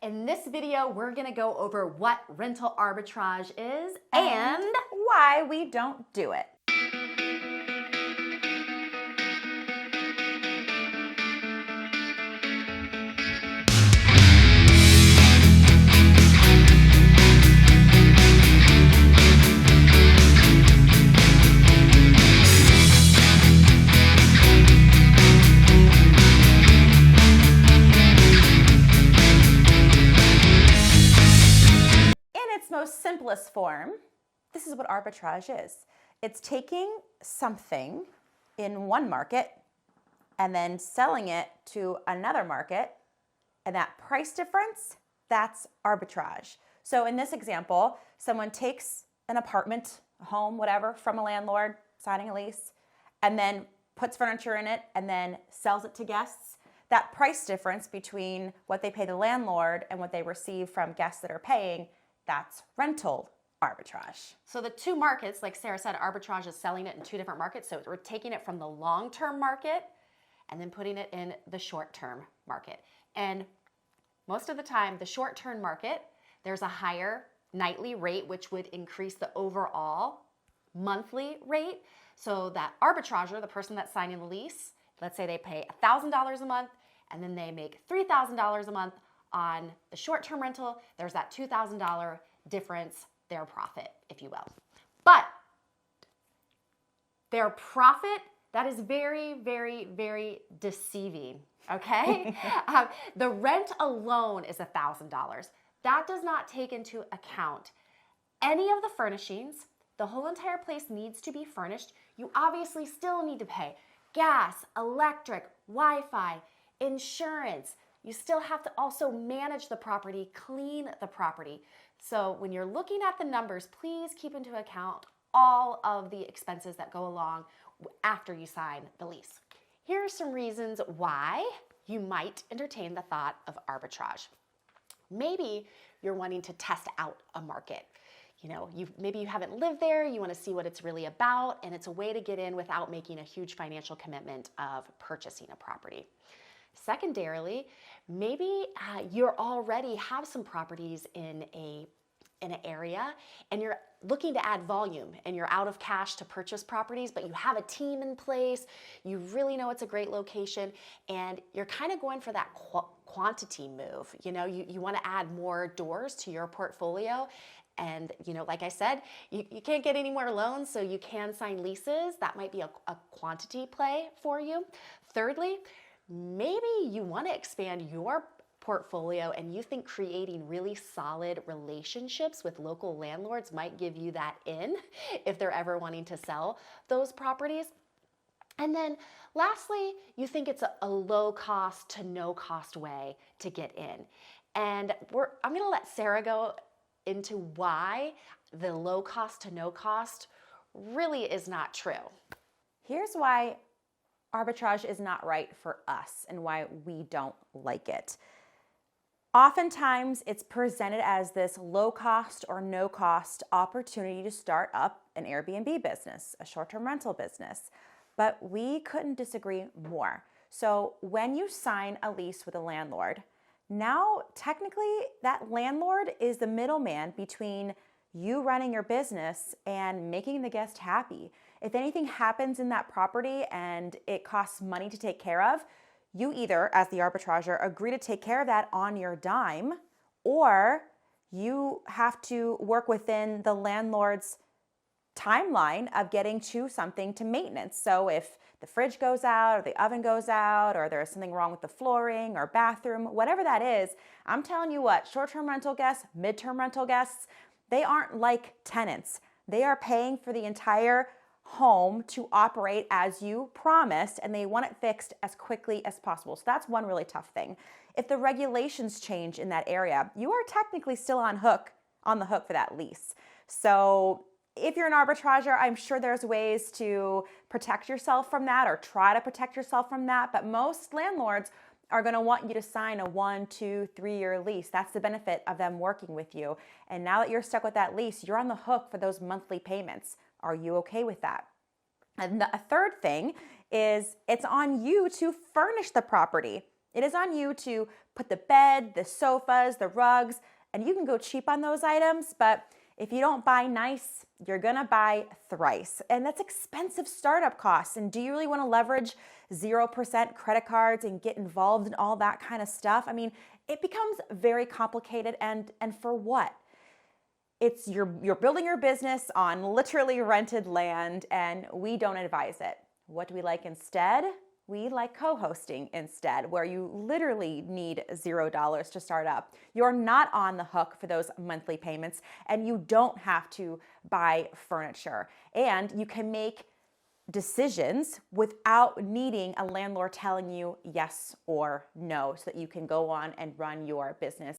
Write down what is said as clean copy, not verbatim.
In this video, we're gonna go over what rental arbitrage is and why we don't do it. Most simplest form, this is what arbitrage is. It's taking something in one market and then selling it to another market, and that price difference, that's arbitrage. So in this example, someone takes an apartment, a home, whatever, from a landlord, signing a lease, and then puts furniture in it and then sells it to guests. That price difference between what they pay the landlord and what they receive from guests that are paying, that's rental arbitrage. So the two markets, like Sarah said, arbitrage is selling it in two different markets. So we're taking it from the long-term market and then putting it in the short-term market. And most of the time, the short-term market, there's a higher nightly rate, which would increase the overall monthly rate. So that arbitrager, the person that's signing the lease, let's say they pay $1,000 a month and then they make $3,000 a month on the short-term rental, there's that $2,000 difference, their profit, if you will. But their profit, that is very, very, very deceiving, okay? The rent alone is $1,000. That does not take into account any of the furnishings. The whole entire place needs to be furnished. You obviously still need to pay gas, electric, Wi-Fi, insurance. You still have to also manage the property, clean the property. So when you're looking at the numbers, please keep into account all of the expenses that go along after you sign the lease. Here are some reasons why you might entertain the thought of arbitrage. Maybe you're wanting to test out a market. You know, maybe you haven't lived there, you want to see what it's really about, and it's a way to get in without making a huge financial commitment of purchasing a property. Secondarily, maybe you already have some properties in an area and you're looking to add volume and you're out of cash to purchase properties, but you have a team in place, you really know it's a great location, and you're kind of going for that quantity move. You know, you want to add more doors to your portfolio. And, you know, like I said, you can't get any more loans, so you can sign leases. That might be a quantity play for you. Thirdly, maybe you want to expand your portfolio and you think creating really solid relationships with local landlords might give you that in if they're ever wanting to sell those properties. And then lastly, you think it's a low cost to no cost way to get in. And I'm going to let Sarah go into why the low cost to no cost really is not true. Here's why arbitrage is not right for us and why we don't like it. Oftentimes, it's presented as this low cost or no cost opportunity to start up an Airbnb business, a short-term rental business. But we couldn't disagree more. So when you sign a lease with a landlord, now technically that landlord is the middleman between you running your business and making the guest happy. If anything happens in that property and it costs money to take care of, you either, as the arbitrager, agree to take care of that on your dime, or you have to work within the landlord's timeline of getting to something to maintenance. So if the fridge goes out or the oven goes out or there's something wrong with the flooring or bathroom, whatever that is, I'm telling you what, short-term rental guests, mid-term rental guests, they aren't like tenants. They are paying for the entire home to operate as you promised, and they want it fixed as quickly as possible. So that's one really tough thing. If the regulations change in that area, you are technically still on the hook for that lease. So if you're an arbitrager, I'm sure there's ways to protect yourself from that or try to protect yourself from that, but most landlords are going to want you to sign a 1, 2, 3-year lease. That's the benefit of them working with you. And now that you're stuck with that lease, you're on the hook for those monthly payments. Are you okay with that? And a third thing is it's on you to furnish the property. It is on you to put the bed, the sofas, the rugs, and you can go cheap on those items, but if you don't buy nice, you're gonna buy thrice. And that's expensive startup costs. And do you really wanna leverage 0% credit cards and get involved in all that kind of stuff? I mean, it becomes very complicated, and for what? You're building your business on literally rented land, and we don't advise it. What do we like instead? We like co-hosting instead, where you literally need $0 to start up. You're not on the hook for those monthly payments, and you don't have to buy furniture. And you can make decisions without needing a landlord telling you yes or no, so that you can go on and run your business